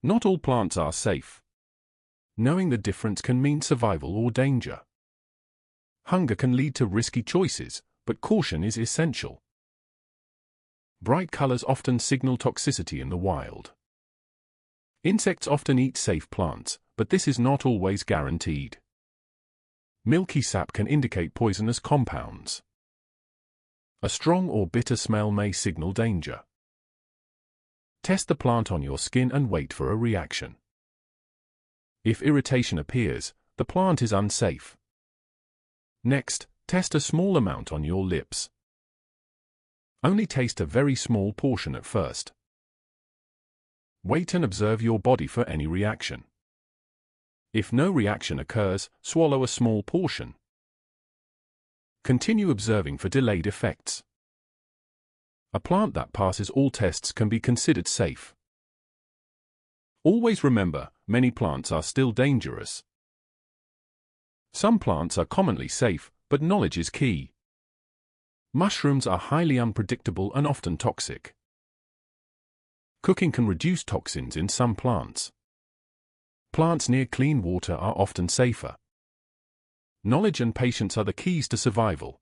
Not all plants are safe. Knowing the difference can mean survival or danger. Hunger can lead to risky choices, but caution is essential. Bright colors often signal toxicity in the wild. Insects often eat safe plants, but this is not always guaranteed. Milky sap can indicate poisonous compounds. A strong or bitter smell may signal danger. Test the plant on your skin and wait for a reaction. If irritation appears, the plant is unsafe. Next, test a small amount on your lips. Only taste a very small portion at first. Wait and observe your body for any reaction. If no reaction occurs, swallow a small portion. Continue observing for delayed effects. A plant that passes all tests can be considered safe. Always remember, many plants are still dangerous. Some plants are commonly safe, but knowledge is key. Mushrooms are highly unpredictable and often toxic. Cooking can reduce toxins in some plants. Plants near clean water are often safer. Knowledge and patience are the keys to survival.